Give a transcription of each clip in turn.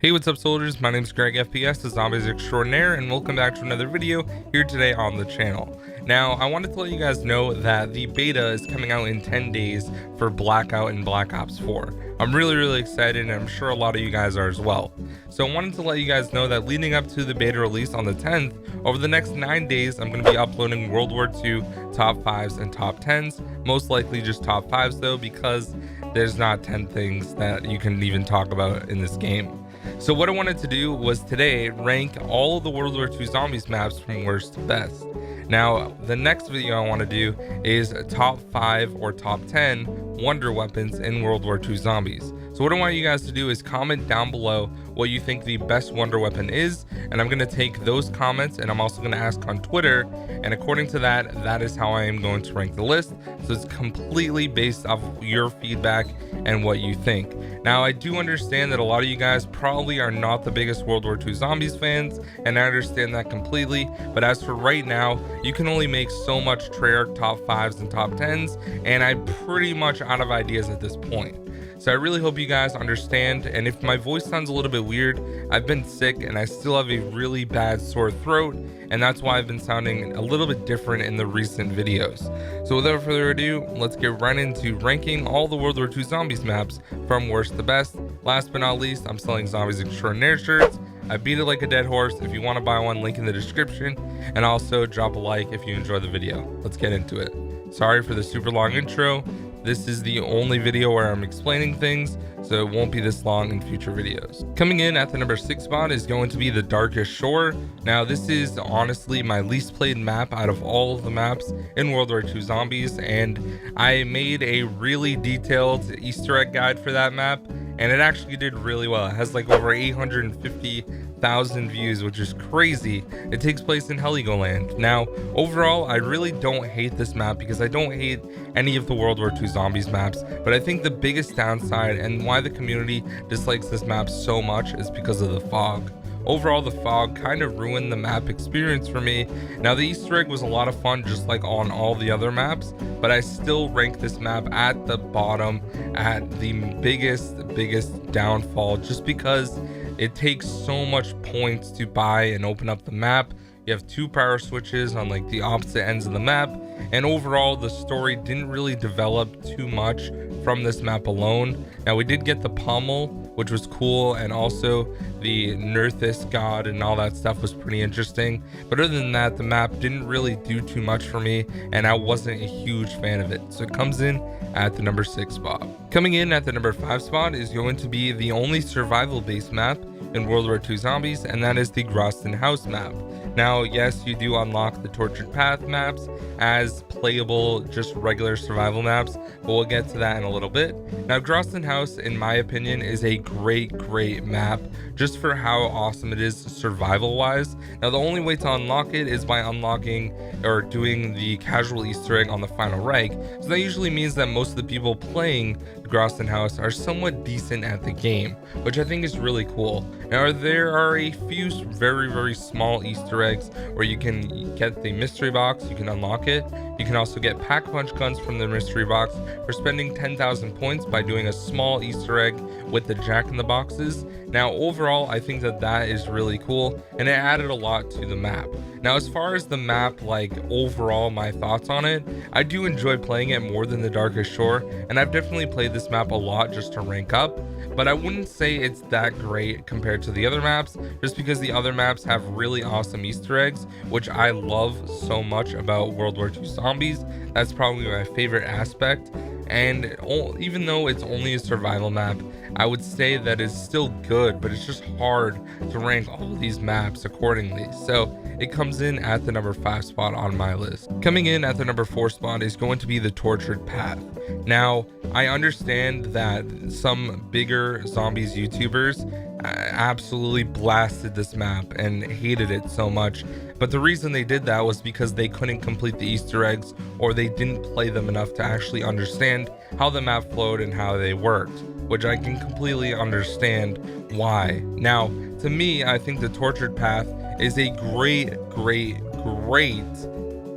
Hey, what's up soldiers? My name is GregFPS, the Zombies Extraordinaire, and welcome back to another video here today on the channel. Now, I wanted to let you guys know that the beta is coming out in 10 days for Blackout and Black Ops 4. I'm really excited, and I'm sure a lot of you guys are as well. So I wanted to let you guys know that leading up to the beta release on the 10th, over the next 9 days, I'm going to be uploading World War II top 5s and top 10s, most likely just top 5s though, because there's not 10 things that you can even talk about in this game. So what I wanted to do was today rank all of the World War II Zombies maps from worst to best. Now, the next video I want to do is top 5 or top 10 wonder weapons in World War II Zombies. So what I want you guys to do is comment down below what you think the best wonder weapon is, and I'm going to take those comments and I'm also going to ask on Twitter, and according to that, that is how I am going to rank the list. So it's completely based off your feedback and what you think. Now, I do understand that a lot of you guys probably are not the biggest World War II Zombies fans, and I understand that completely, but as for right now, you can only make so much Treyarch top 5s and top 10s, and I'm pretty much out of ideas at this point. So I really hope you guys understand, and if my voice sounds a little bit weird, I've been sick and I still have a really bad sore throat, and that's why I've been sounding a little bit different in the recent videos. So without further ado, let's get right into ranking all the World War II Zombies maps from worst to best. Last but not least, I'm selling Zombies Extraordinaire shirts. I beat it like a dead horse. If you want to buy one, link in the description, and also drop a like if you enjoy the video. Let's get into it. Sorry for the super long intro. This is the only video where I'm explaining things, so it won't be this long in future videos. Coming in at the number 6 spot is going to be the Darkest Shore. Now, this is honestly my least played map out of all of the maps in World War II Zombies, and I made a really detailed Easter egg guide for that map, and it actually did really well. It has like over 850,000 views, which is crazy. It takes place in Heligoland. Now, overall, I really don't hate this map because I don't hate any of the World War II Zombies maps, but I think the biggest downside and why the community dislikes this map so much is because of the fog. Overall, the fog kind of ruined the map experience for me. Now, the Easter egg was a lot of fun, just like on all the other maps, but I still rank this map at the bottom, at the biggest downfall, just because it takes so much points to buy and open up the map. You have 2 power switches on like the opposite ends of the map, and overall the story didn't really develop too much from this map alone. Now, we did get the pommel, which was cool, and also the Nerthus god and all that stuff was pretty interesting, but other than that, the map didn't really do too much for me, and I wasn't a huge fan of it. So it comes in at the number 6 spot. Coming in at the number 5 spot is going to be the only survival based map in World War II Zombies, and that is the Graston House map. Now, yes, you do unlock the Tortured Path maps as playable, just regular survival maps, but we'll get to that in a little bit. Now, Graston House, in my opinion, is a great map just for how awesome it is survival wise. Now, the only way to unlock it is by unlocking or doing the casual Easter egg on the final Reich. So that usually means that most of the people playing Graston House are somewhat decent at the game, which I think is really cool. Now, there are a few very small Easter eggs where you can get the mystery box, you can unlock it. You can also get pack punch guns from the mystery box for spending 10,000 points by doing a small Easter egg with the Jack in the Boxes. Now, overall, I think that is really cool, and it added a lot to the map. Now, as far as the map, like overall my thoughts on it, I do enjoy playing it more than the Darkest Shore, and I've definitely played this map a lot just to rank up, but I wouldn't say it's that great compared to the other maps, just because the other maps have really awesome Easter eggs, which I love so much about World War II Zombies. That's probably my favorite aspect, and even though it's only a survival map, I would say that it's still good, but it's just hard to rank all of these maps accordingly. So it comes in at the number 5 spot on my list. Coming in at the number 4 spot is going to be the Tortured Path. Now, I understand that some bigger zombies YouTubers absolutely blasted this map and hated it so much, but the reason they did that was because they couldn't complete the Easter eggs, or they didn't play them enough to actually understand how the map flowed and how they worked, which I can completely understand why. Now, to me, I think the Tortured Path is a great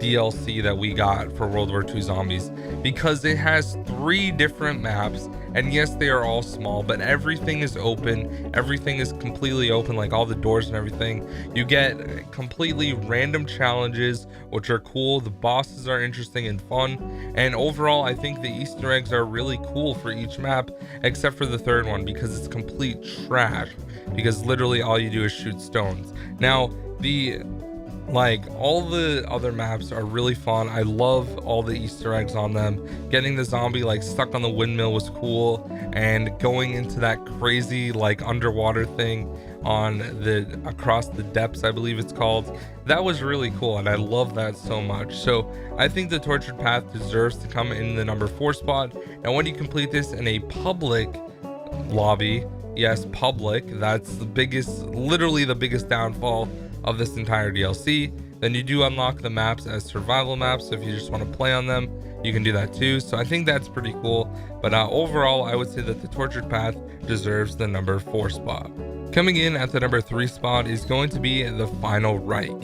DLC that we got for World War II Zombies, because it has 3 different maps, and yes, they are all small, but everything is open. Everything is completely open, like all the doors and everything. You get completely random challenges, which are cool. The bosses are interesting and fun, and overall I think the Easter eggs are really cool for each map, except for the 3rd one, because it's complete trash, because literally all you do is shoot stones. Now all the other maps are really fun. I love all the Easter eggs on them. Getting the zombie like stuck on the windmill was cool, and going into that crazy like underwater thing on the across the depths, I believe it's called, that was really cool, and I love that so much. So I think the Tortured Path deserves to come in the number 4 spot. Now when you complete this in a public lobby, yes, public, that's the biggest, literally the biggest downfall of this entire DLC. Then you do unlock the maps as survival maps, so if you just want to play on them, you can do that too. So I think that's pretty cool, but overall I would say that the Tortured Path deserves the number 4 spot. Coming in at the number 3 spot is going to be the Final Reich.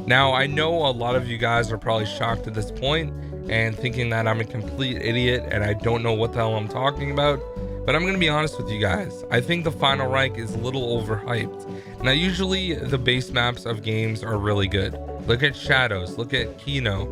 Now I know a lot of you guys are probably shocked at this point and thinking that I'm a complete idiot and I don't know what the hell I'm talking about, but I'm gonna be honest with you guys. I think the Final Reich is a little overhyped. Now usually the base maps of games are really good. Look at Shadows, look at Kino.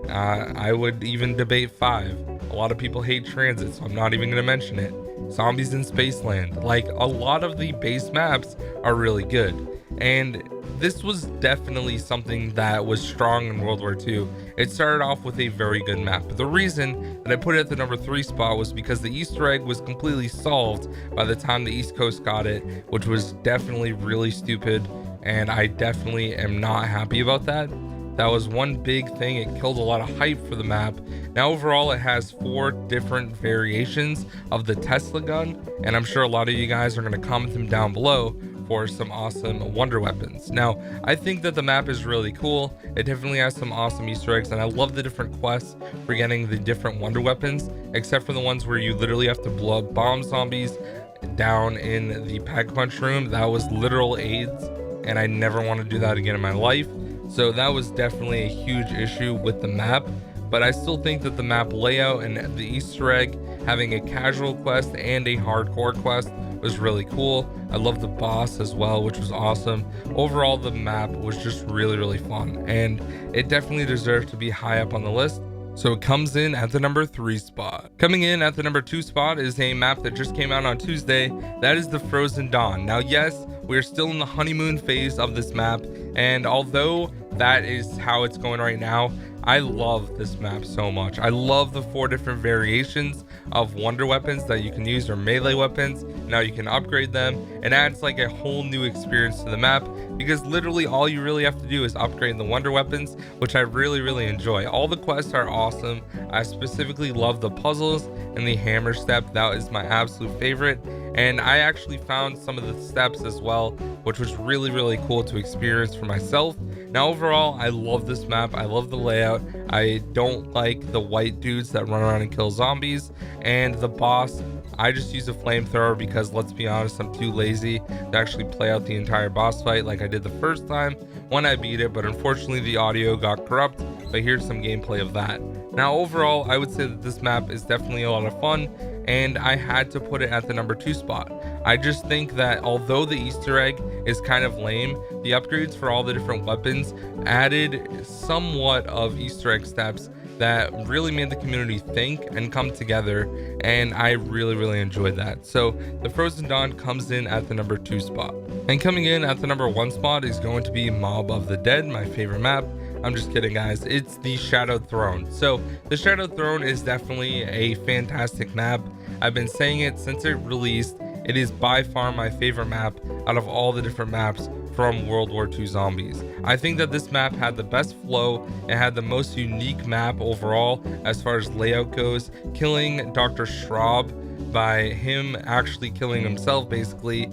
I would even debate 5. A lot of people hate Transit, so I'm not even gonna mention it. Zombies in Spaceland. Like, a lot of the base maps are really good, and this was definitely something that was strong in World War II. It started off with a very good map, but the reason that I put it at the number 3 spot was because the Easter egg was completely solved by the time the East Coast got it, which was definitely really stupid, and I definitely am not happy about that. That was one big thing. It killed a lot of hype for the map. Now overall it has 4 different variations of the Tesla gun, and I'm sure a lot of you guys are going to comment them down below for some awesome wonder weapons. Now I think that the map is really cool. It definitely has some awesome Easter eggs, and I love the different quests for getting the different wonder weapons, except for the ones where you literally have to blow up bomb zombies down in the pack punch room. That was literal AIDS, and I never want to do that again in my life. So that was definitely a huge issue with the map, but I still think that the map layout and the Easter egg having a casual quest and a hardcore quest was really cool. I love the boss as well, which was awesome. Overall, the map was just really fun, and it definitely deserved to be high up on the list. So it comes in at the number 3 spot. Coming in at the number 2 spot is a map that just came out on Tuesday. That is the Frozen Dawn. Now, yes, we're still in the honeymoon phase of this map, and although that is how it's going right now, I love this map so much. I love the 4 different variations of wonder weapons that you can use, or melee weapons. Now you can upgrade them. It adds like a whole new experience to the map, because literally all you really have to do is upgrade the wonder weapons, which I really enjoy. All the quests are awesome. I specifically love the puzzles and the hammer step. That is my absolute favorite, and I actually found some of the steps as well, which was really cool to experience for myself. Now overall, I love this map. I love the layout. I don't like the white dudes that run around and kill zombies, and the boss, I just use a flamethrower because, let's be honest, I'm too lazy to actually play out the entire boss fight like I did the first time when I beat it, but unfortunately the audio got corrupt. But here's some gameplay of that. Now overall, I would say that this map is definitely a lot of fun, and I had to put it at the number 2 spot. I just think that although the Easter egg is kind of lame, the upgrades for all the different weapons added somewhat of Easter egg steps that really made the community think and come together, and I really enjoyed that. So the Frozen Dawn comes in at the number 2 spot. And coming in at the number 1 spot is going to be Mob of the Dead, my favorite map. I'm just kidding, guys. It's the Shadowed Throne. So the Shadowed Throne is definitely a fantastic map. I've been saying it since it released. It is by far my favorite map out of all the different maps from World War II Zombies. I think that this map had the best flow. It had the most unique map overall as far as layout goes. Killing Dr. Schraub by him actually killing himself basically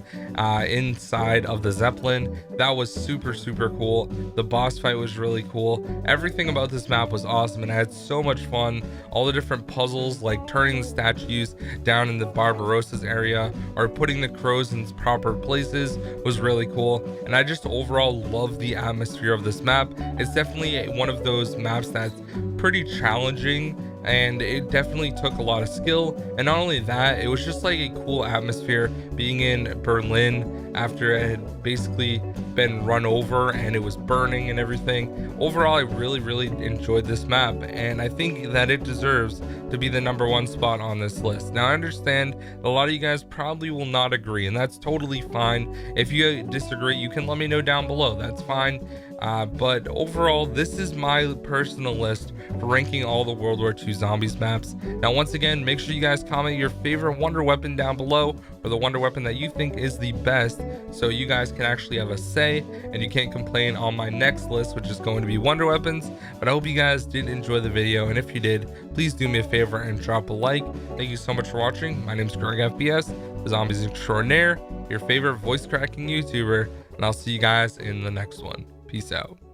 inside of the Zeppelin. That was super cool. The boss fight was really cool. Everything about this map was awesome, and I had so much fun. All the different puzzles, like turning the statues down in the Barbarossa's area or putting the crows in proper places, was really cool. And I just overall love the atmosphere of this map. It's definitely one of those maps that's pretty challenging, and it definitely took a lot of skill. And not only that, it was just like a cool atmosphere being in Berlin after it had basically been run over and it was burning and everything. Overall, I really enjoyed this map, and I think that it deserves to be the #1 spot on this list. Now, I understand a lot of you guys probably will not agree, and that's totally fine. If you disagree, you can let me know down below. That's fine. But overall, this is my personal list for ranking all the World War II Zombies maps. Now, once again, make sure you guys comment your favorite wonder weapon down below, or the wonder weapon that you think is the best, so you guys can actually have a say and you can't complain on my next list, which is going to be wonder weapons. But I hope you guys did enjoy the video, and if you did, please do me a favor and drop a like. Thank you so much for watching. My name is GregFPS, the Zombies Extraordinaire, your favorite voice cracking YouTuber, and I'll see you guys in the next one. Peace out.